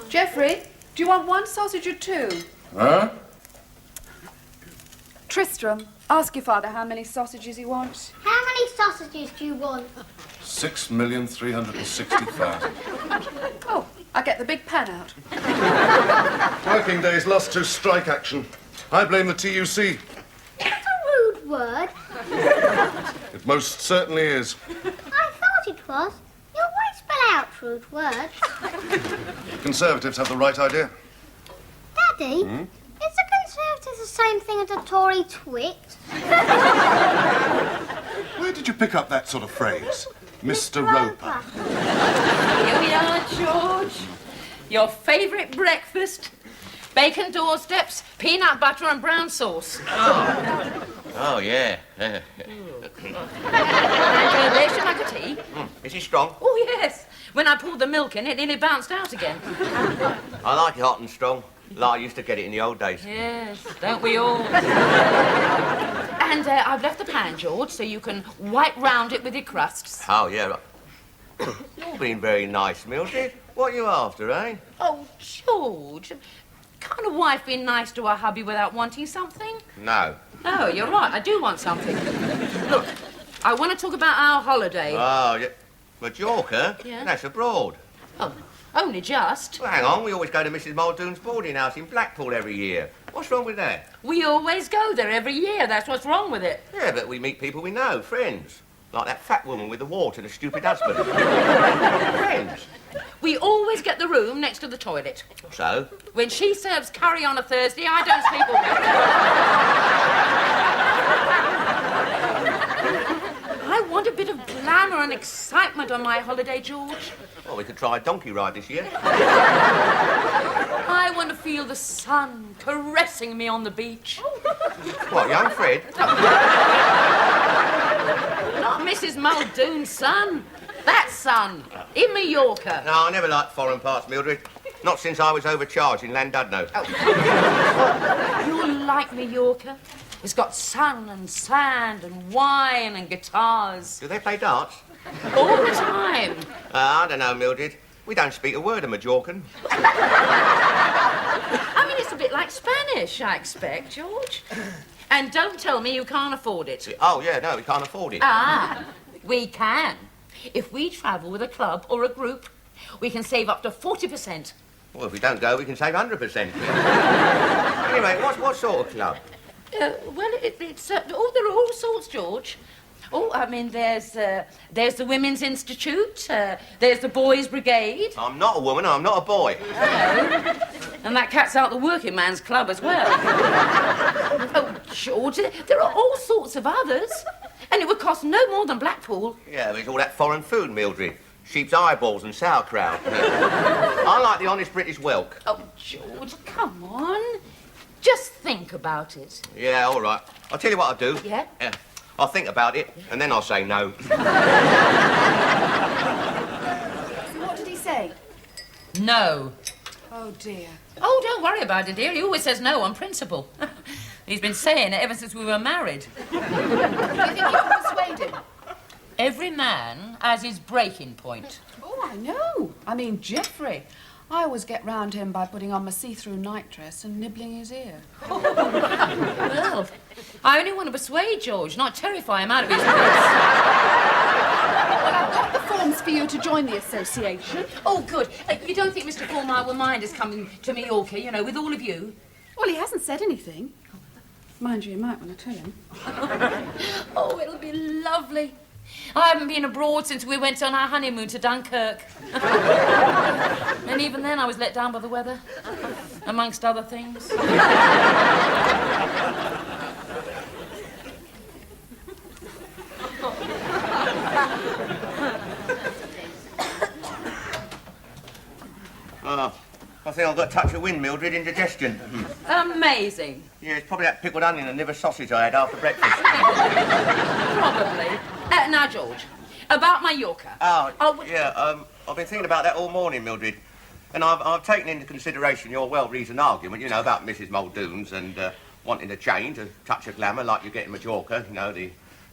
Geoffrey, do you want one sausage or two? Huh? Tristram, ask your father how many sausages he wants. How many sausages do you want? 6,360,000. Oh, I get the big pan out. Working days lost to strike action. I blame the TUC. That's a rude word. It most certainly is. I thought it was. You always spell out rude words. Conservatives have the right idea. Daddy, is the Conservatives the same thing as a Tory twit? Where did you pick up that sort of phrase? Mr. Roper. Here we are, George. Your favourite breakfast. Bacon doorsteps, peanut butter and brown sauce. Oh, yeah. There's your mug of tea. Is he strong? Oh, yes. When I poured the milk in, it nearly bounced out again. I like it hot and strong, like I used to get it in the old days. Yes, don't we all? And I've left the pan, George, so you can wipe round it with your crusts. Oh, yeah. Right. You're being very nice, Mildred. What are you after, eh? Oh, George. Can't a wife be nice to her hubby without wanting something? No. Oh, you're right. I do want something. Look, I want to talk about our holiday. Oh, yeah. Majorca? Yeah. That's abroad. Oh, only just. Well, hang on. We always go to Mrs. Muldoon's boarding house in Blackpool every year. What's wrong with that? We always go there every year. That's what's wrong with it. Yeah, but we meet people we know, friends. Like that fat woman with the wart and a stupid husband. Friends. We always get the room next to the toilet. So? When she serves curry on a Thursday, I don't sleep all night. I want a bit of glamour and excitement on my holiday, George. Well, we could try a donkey ride this year. I want to feel the sun caressing me on the beach. What, young Fred? Not Mrs. Muldoon's son. That son, in Mallorca. No, I never liked foreign parts, Mildred. Not since I was overcharged in Llandudno. Oh. You like Mallorca? It's got sun and sand and wine and guitars. Do they play darts? All the time. I don't know, Mildred. We don't speak a word of Majorcan. I mean, it's a bit like Spanish, I expect, George. And don't tell me you can't afford it. Oh, yeah, no, we can't afford it. Ah, we can. If we travel with a club or a group, we can save up to 40%. Well, if we don't go, we can save 100%. Anyway, what sort of club? Well, it's... there are all sorts, George. Oh, I mean, there's the Women's Institute, there's the Boys' Brigade. I'm not a woman, I'm not a boy. Oh. And that cats out the working man's club as well. Oh, George, there are all sorts of others. And it would cost no more than Blackpool. Yeah, there's all that foreign food, Mildred. Sheep's eyeballs and sauerkraut. I like the honest British whelk. Oh, George, come on. Just think about it. Yeah, all right. I'll tell you what I'll do. Yeah? I'll think about it, and then I'll say no. So what did he say? No. Oh, dear. Oh, don't worry about it, dear. He always says no on principle. He's been saying it ever since we were married. Do you think you can persuade him? Every man has his breaking point. Oh, I know. I mean, Geoffrey. I always get round him by putting on my see-through nightdress and nibbling his ear. Oh, well, I only want to persuade George, not terrify him out of his wits. Well, I've got the forms for you go to join the association. Oh, good. You don't think Mr. Cornwall will mind us coming to Mallorca, you know, with all of you? Well, he hasn't said anything. Mind you might want to tell him. Oh, it'll be lovely. I haven't been abroad since we went on our honeymoon to Dunkirk. And even then I was let down by the weather, amongst other things. Oh, I think I've got a touch of wind, Mildred, indigestion. Amazing. Yeah, it's probably that pickled onion and liver sausage I had after breakfast. Probably. Now, George, about Mallorca. I've been thinking about that all morning, Mildred. And I've taken into consideration your well-reasoned argument, you know, about Mrs. Muldoon's and wanting a change, a touch of glamour like you get in Mallorca, you know, the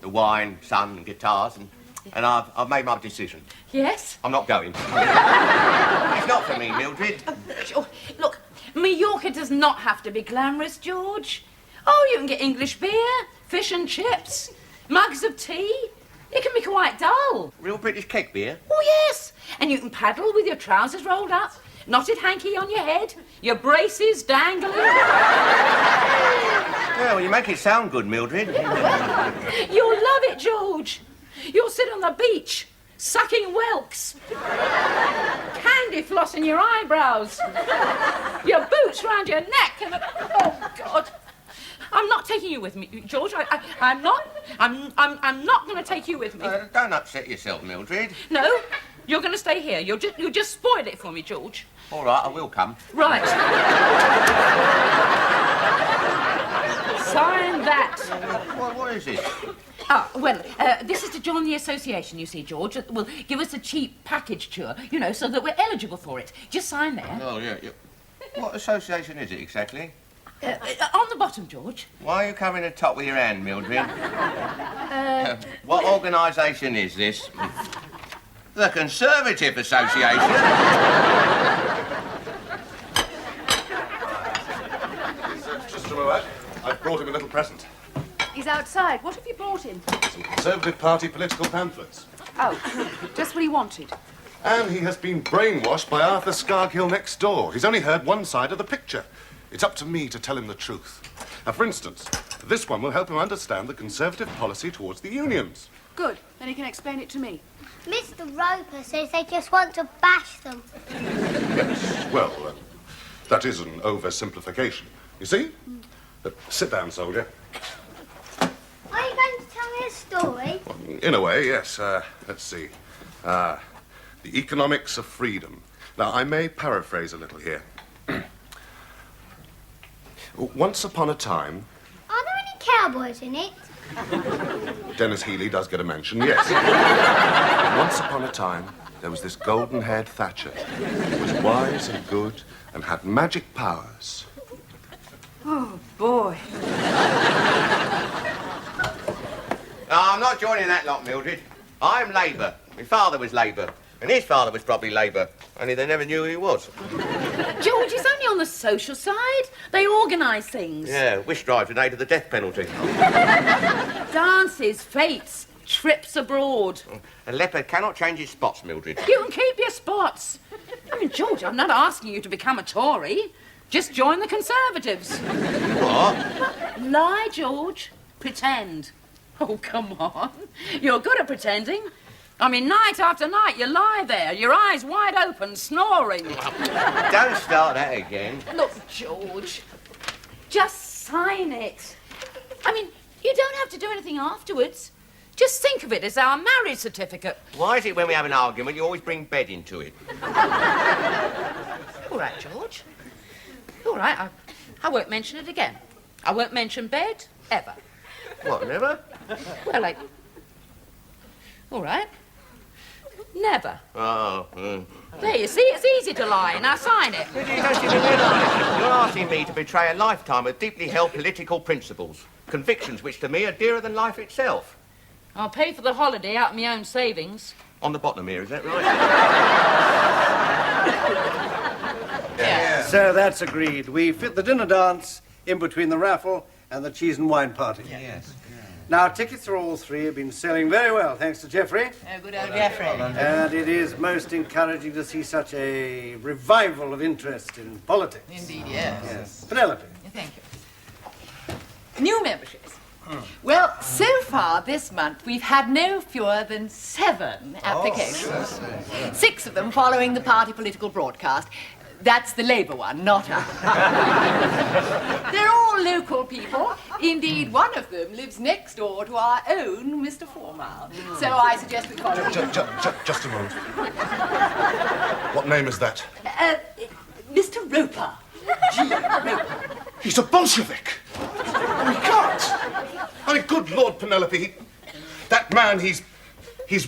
wine, sun and guitars, and I've made my decision. Yes? I'm not going. It's not for me, Mildred. Look, Mallorca does not have to be glamorous, George. Oh, you can get English beer, fish and chips, mugs of tea. It can be quite dull. Real British keg beer? Oh, yes. And you can paddle with your trousers rolled up, knotted hanky on your head, your braces dangling. Well, you make it sound good, Mildred. You'll love it, George. You'll sit on the beach, sucking whelks, candy floss in your eyebrows, your boots round your neck, and oh God, I'm not taking you with me, George. I'm not. I'm not going to take you with me. Don't upset yourself, Mildred. No, you're going to stay here. You'll just spoil it for me, George. All right, I will come. Right. Sign that. What is this? This is to join the association, you see, George. It will give us a cheap package tour, you know, so that we're eligible for it. Just sign there. Oh, yeah. What association is it exactly? On the bottom, George. Why are you covering the top with your hand, Mildred? What organisation is this? The Conservative Association. Just a moment. I've brought him a little present. He's outside. What have you brought him? Some Conservative Party political pamphlets. Oh, just what he wanted. And he has been brainwashed by Arthur Scargill next door. He's only heard one side of the picture. It's up to me to tell him the truth. Now, for instance, this one will help him understand the Conservative policy towards the unions. Good. Then he can explain it to me. Mr. Roper says they just want to bash them. Yes, well, that is an oversimplification. You see? Sit down, soldier. Are you going to tell me a story? Well, in a way, yes. Let's see. The economics of freedom. Now, I may paraphrase a little here. Once upon a time... Are there any cowboys in it? Dennis Healy does get a mention, yes. Once upon a time, there was this golden-haired Thatcher who was wise and good and had magic powers. Oh, boy. I'm not joining that lot, Mildred. I'm Labour. My father was Labour. And his father was probably Labour. Only they never knew who he was. George, he's only on the social side. They organise things. Yeah, wish drives in aid of the death penalty. Dances, fetes, trips abroad. A leopard cannot change his spots, Mildred. You can keep your spots. I mean, George, I'm not asking you to become a Tory. Just join the Conservatives. What? Lie, George. Pretend. Oh, come on. You're good at pretending. I mean, night after night, you lie there, your eyes wide open, snoring. Don't start that again. Look, George, just sign it. I mean, you don't have to do anything afterwards. Just think of it as our marriage certificate. Why is it when we have an argument, you always bring bed into it? All right, George. All right, I won't mention it again. I won't mention bed, ever. What, never? Well, like... All right. Never. Oh, There, you see, it's easy to lie. Now sign it. You don't seem to realise. You're asking me to betray a lifetime of deeply held political principles. Convictions which to me are dearer than life itself. I'll pay for the holiday out of my own savings. On the bottom here, is that right? Yeah. So that's agreed. We fit the dinner dance in between the raffle and the cheese and wine party. Yes. Now, tickets for all three have been selling very well, thanks to Geoffrey. Oh, good old Geoffrey. And it is most encouraging to see such a revival of interest in politics. Indeed, yes. Yes. Penelope. Thank you. New memberships. Well, so far this month we've had no fewer than 7 applications. 6 of them following the party political broadcast. That's the Labour one, not us. They're all local people. Indeed, one of them lives next door to our own Mr. Formal. So I suggest we follow him. Just a moment. What name is that? Mr. Roper. G. Roper. He's a Bolshevik. We can't. I mean, good Lord, Penelope, that man, he's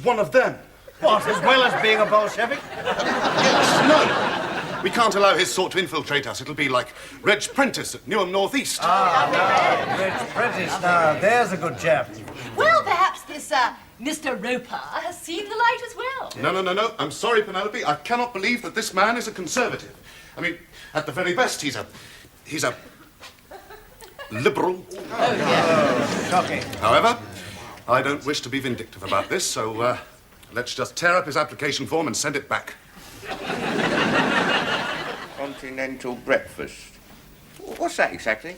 one of them. What, as well as being a Bolshevik? Yes, no. We can't allow his sort to infiltrate us. It'll be like Reg Prentice at Newham North East. Reg Prentice, now, there's a good chap. Well, perhaps this, Mr. Roper has seen the light as well. No. I'm sorry, Penelope. I cannot believe that this man is a conservative. I mean, at the very best, he's a liberal. Shocking. However, I don't wish to be vindictive about this, so let's just tear up his application form and send it back. Continental breakfast. What's that exactly?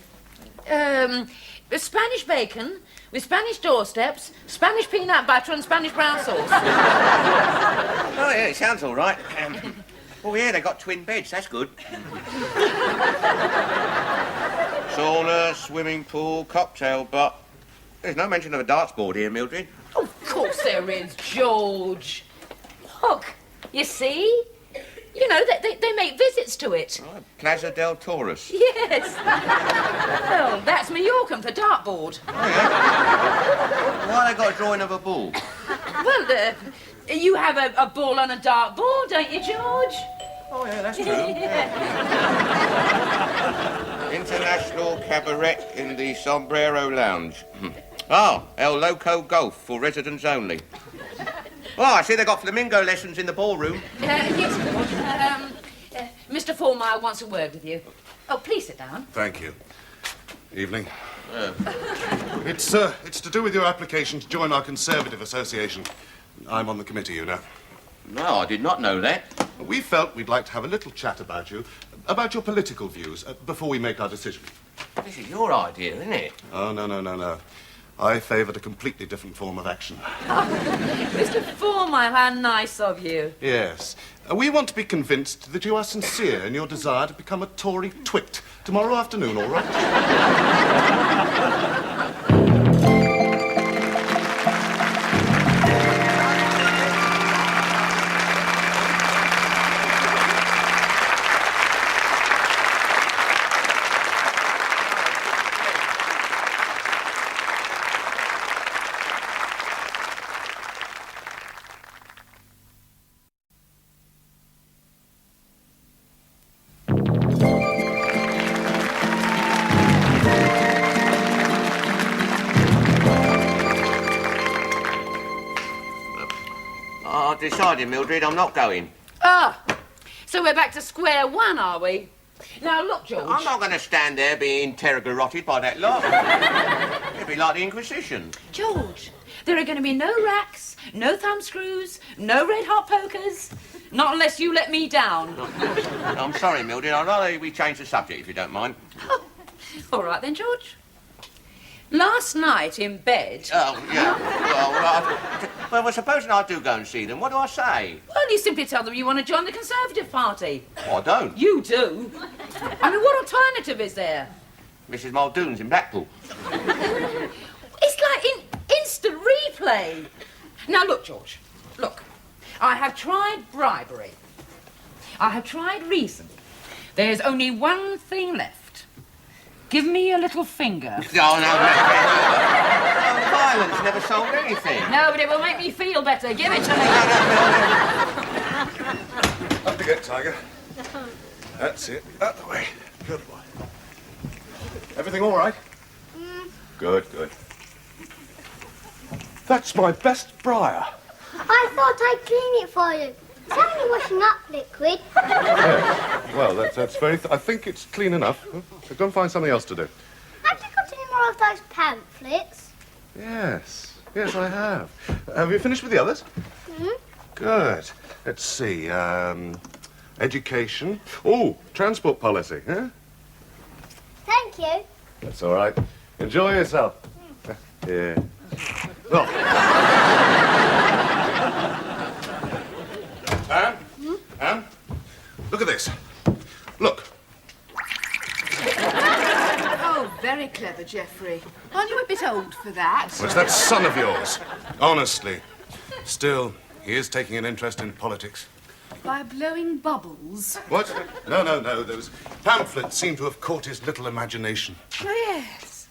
Spanish bacon with Spanish doorsteps, Spanish peanut butter and Spanish brown sauce. Oh, yeah, it sounds all right. Oh, yeah, they got twin beds. That's good. Sauna, swimming pool, cocktail bar. There's no mention of a darts board here, Mildred. Of course there is, George. Look, you see? You know, they make visits to it. Oh, Plaza del Taurus. Yes. Well, that's Mallorcan for dartboard. Oh, yeah? Why they got a drawing of a ball? Well, you have a ball on a dartboard, don't you, George? Oh, yeah, that's true. Yeah. International Cabaret in the Sombrero Lounge. Oh, El Loco Golf for residents only. Oh, I see they got flamingo lessons in the ballroom. Yes, George. Mr. Formal wants a word with you. Oh, please sit down. Thank you. Evening. It's to do with your application to join our Conservative Association. I'm on the committee, you know. No, I did not know that. We felt we'd like to have a little chat about you, about your political views, before we make our decision. This is your idea, isn't it? Oh, no. I favoured a completely different form of action. Mr. Formal, how nice of you. Yes. We want to be convinced that you are sincere in your desire to become a Tory twit. Tomorrow afternoon, all right? I've decided, Mildred, I'm not going. Ah, so we're back to square one, are we? Now, look, George. I'm not going to stand there being interrogated by that lot. It'd be like the Inquisition. George, there are going to be no racks, no thumbscrews, no red-hot pokers. Not unless you let me down. I'm sorry, Mildred. I'd rather we change the subject, if you don't mind. Oh, all right then, George. Last night in bed... Oh, yeah. Well, supposing I do go and see them, what do I say? Well, you simply tell them you want to join the Conservative Party. Oh, I don't. You do? I mean, what alternative is there? Mrs. Muldoon's in Blackpool. It's like instant replay. Now, look, George, look. I have tried bribery. I have tried reason. There's only one thing left. Give me a little finger. Oh, no. Violence never sold anything. No, but it will make me feel better. Give it to me. Up you get, Tiger. That's it. Out the way. Good boy. Everything all right? Good. That's my best briar. I thought I'd clean it for you. It's only washing up liquid. Yes. Well, that's very... I think it's clean enough. So go and find something else to do. Have you got any more of those pamphlets? Yes, I have. Have you finished with the others? Good. Let's see, education. Oh, transport policy, huh? Thank you. That's all right. Enjoy yourself. Yeah. Well. Anne? Look at this. Look. Oh, very clever, Geoffrey. Aren't you a bit old for that? What's that son of yours? Honestly. Still, he is taking an interest in politics. By blowing bubbles. What? No. Those pamphlets seem to have caught his little imagination. Oh, yes.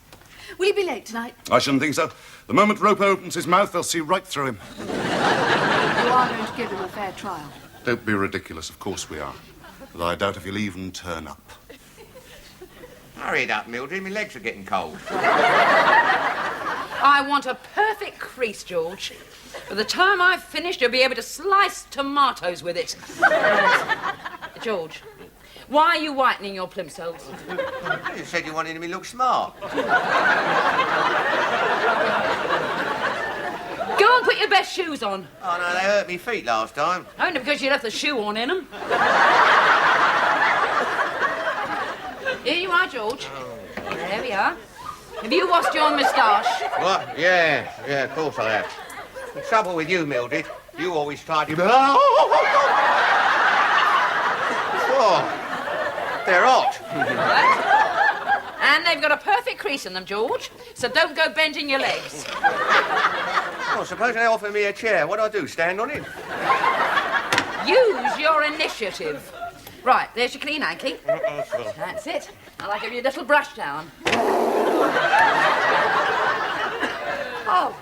Will you be late tonight? I shouldn't think so. The moment Roper opens his mouth, they'll see right through him. You are going to give him a fair trial. Don't be ridiculous, of course we are. But I doubt if he'll even turn up. Hurry it up, Mildred. My legs are getting cold. I want a perfect crease, George. By the time I've finished, you'll be able to slice tomatoes with it. George, why are you whitening your plimsolls? You said you wanted me to look smart. Go and put your best shoes on. Oh, no, they hurt me feet last time. Only because you left the shoe on in them. Here you are, George. There we are. Have you washed your moustache? What? Yeah, of course I have. The trouble with you, Mildred, you always try to... Oh, they're hot. Right. And they've got a perfect crease in them, George. So don't go bending your legs. Well, suppose they offer me a chair. What do I do, stand on it? Use your initiative. Right, there's your clean hanky. That's it. I'll give you a little brush down. Oh,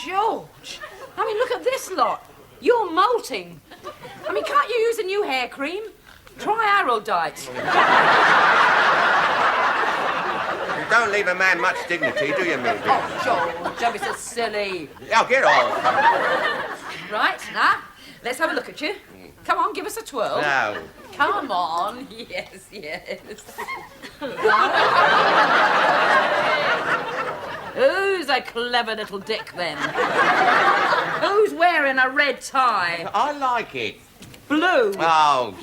George. I mean, look at this lot. You're molting. I mean, can't you use a new hair cream? Try Aerodite. You don't leave a man much dignity, do you, Mildred? Oh, George, don't be so silly. Now, get off. Right, now, let's have a look at you. Come on, give us a twirl. No. Come on. Yes. Who's a clever little dick, then? Who's wearing a red tie? I like it. Blue. Oh,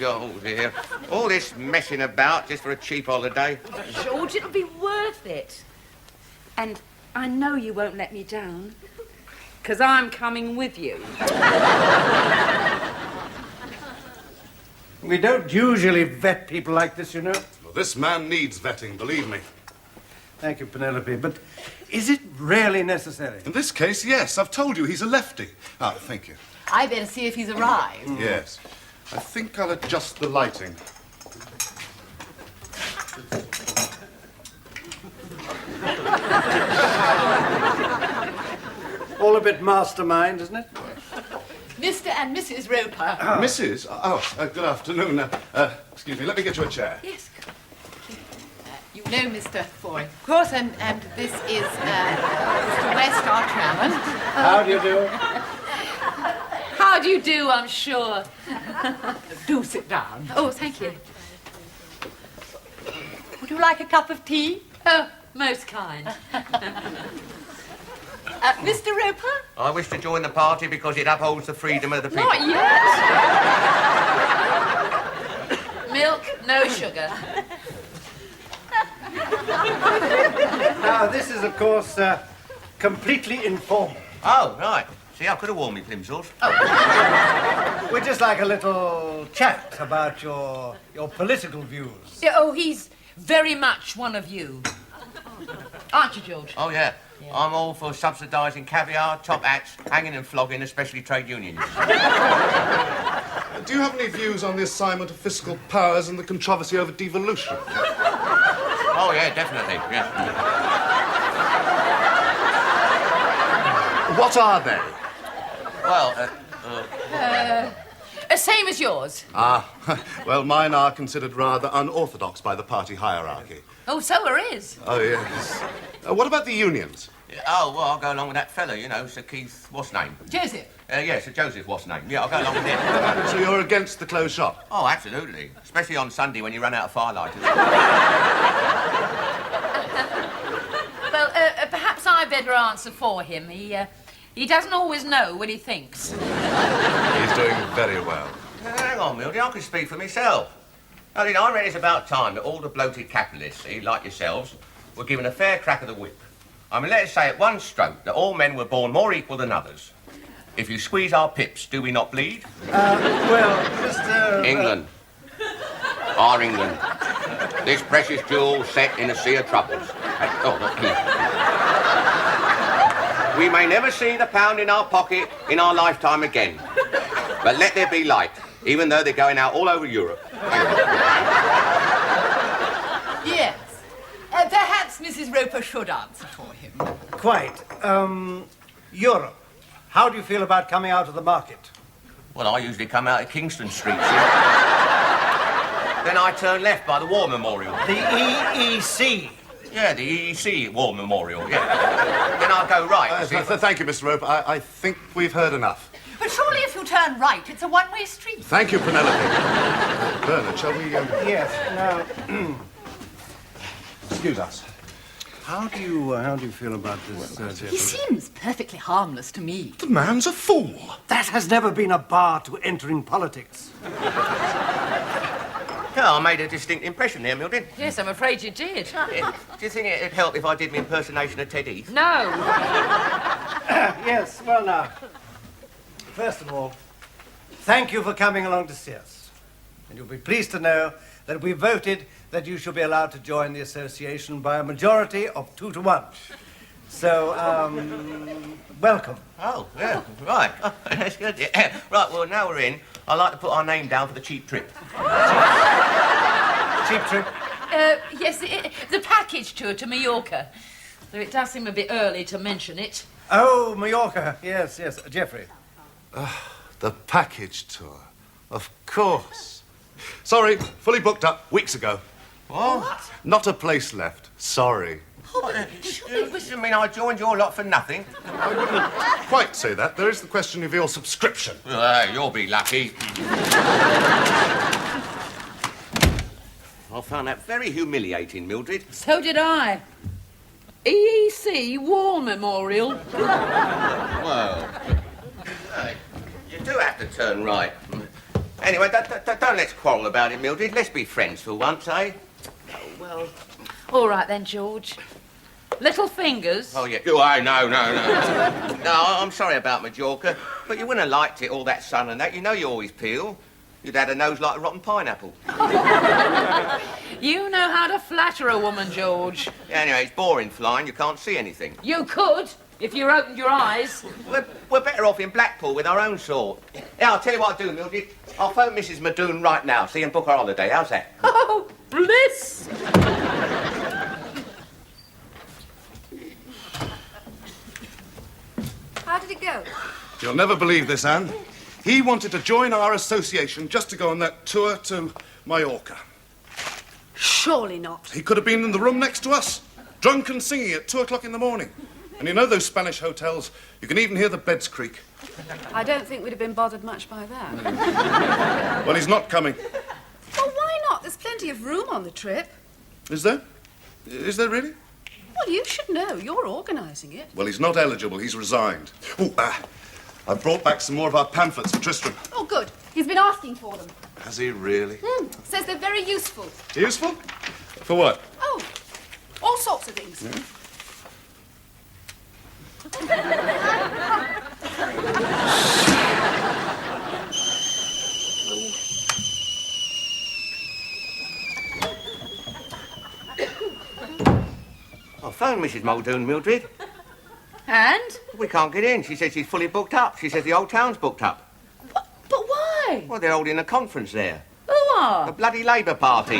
dear. All this messing about just for a cheap holiday. George, it'll be worth it. And I know you won't let me down, because I'm coming with you. We don't usually vet people like this, you know. Well, this man needs vetting, believe me. Thank you, Penelope, but is it really necessary? In this case, yes. I've told you he's a lefty. Ah, thank you. I better see if he's arrived. Yes. I think I'll adjust the lighting. All a bit mastermind, isn't it? Mr. and Mrs. Roper. Mrs. Good afternoon. Excuse me, let me get you a chair. Yes. You know Mr. Foy, of course, and this is Mr. West, our chairman. How do you do? How do you do, I'm sure. Do sit down. Oh, thank you. Would you like a cup of tea? Oh, most kind. Mr. Roper? I wish to join the party because it upholds the freedom of the people. Not yet. Milk, no sugar. Now, this is, of course, completely informal. Oh, right. See, I could have worn me plimsolls. We'd just like a little chat about your political views. Oh, he's very much one of you. Aren't you, George? Oh, yeah. I'm all for subsidising caviar, top hats, hanging and flogging, especially trade unions. Do you have any views on the assignment of fiscal powers and the controversy over devolution? Oh, yeah, definitely, yeah. What are they? Well, Same as yours. Well, mine are considered rather unorthodox by the party hierarchy. Oh, so are his. Oh, yes. What about the unions? oh, well, I'll go along with that fella, you know, Sir Keith, what's name? Joseph. Yeah, Sir Joseph, what's name? Yeah, I'll go along with him. So you're against the closed shop? Oh, absolutely. Especially on Sunday when you run out of firelighters. Well, perhaps I I'd better answer for him. He doesn't always know what he thinks. He's doing very well. Hang on, Mildred, I can speak for myself. I reckon it's about time that all the bloated capitalists, like yourselves, were given a fair crack of the whip. I mean, let us say at one stroke that all men were born more equal than others. If you squeeze our pips, do we not bleed? Well, Mr... England. Our England. This precious jewel set in a sea of troubles. We may never see the pound in our pocket in our lifetime again. But let there be light, even though they're going out all over Europe. Yes. Perhaps Mrs. Roper should answer for him. Quite. Europe. How do you feel about coming out of the market? Well, I usually come out of Kingston Street, see? Then I turn left by the War Memorial. The EEC. Yeah, the EEC War Memorial, yeah. Then I'll go right. see? Thank you, Mr. Roper. I think we've heard enough. But surely if you turn right, it's a one-way street. Thank you, Penelope. Bernard, shall we... Yes, now... excuse us. How do you feel about this, He seems perfectly harmless to me. The man's a fool. That has never been a bar to entering politics. Yeah, I made a distinct impression there, Mildred. Yes, I'm afraid you did. Do you think it'd help if I did my impersonation of Ted Heath? No. Yes, well now, first of all, thank you for coming along to see us. And you'll be pleased to know that we voted that you should be allowed to join the association by a majority of 2 to 1. So, welcome. Oh, yeah, right. Oh, that's good. Yeah. Right, well, now we're in, I'd like to put our name down for the cheap trip. Cheap trip. Yes, the package tour to Mallorca. Though it does seem a bit early to mention it. Oh, Mallorca. Yes. Geoffrey. The package tour. Of course. Sorry, fully booked up weeks ago. What? Not a place left. Sorry. You mean I joined your lot for nothing? I wouldn't quite say that. There is the question of your subscription. Well, you'll be lucky. I found that very humiliating, Mildred. So did I. EEC War Memorial. Well, you do have to turn right. Anyway, don't let's quarrel about it, Mildred. Let's be friends for once, eh? Oh, well, all right then, George. Little fingers. Oh, yeah. No. No, I'm sorry about Majorca, but you wouldn't have liked it, all that sun and that. You know you always peel. You'd had a nose like a rotten pineapple. You know how to flatter a woman, George. Anyway, it's boring flying. You can't see anything. You could, if you opened your eyes. We're better off in Blackpool with our own sort. Yeah, I'll tell you what I'll do, Mildred. I'll phone Mrs. Madoon right now, see, and book her holiday. How's that? Oh, bliss! How did it go? You'll never believe this, Anne. He wanted to join our association just to go on that tour to Mallorca. Surely not. He could have been in the room next to us, drunk and singing at 2 o'clock in the morning. And you know those Spanish hotels, you can even hear the beds creak. I don't think we'd have been bothered much by that. Well, he's not coming. Well, why not? There's plenty of room on the trip. Is there? Is there really? Well, you should know. You're organising it. Well, he's not eligible. He's resigned. Oh, I've brought back some more of our pamphlets for Tristram. Oh, good. He's been asking for them. Has he really? Says they're very useful. Useful? For what? Oh, all sorts of things. Yeah. I phoned Mrs. Muldoon, Mildred. And? We can't get in. She says she's fully booked up. She says the old town's booked up. But why? Well, they're holding a conference there. Who are? The bloody Labour Party.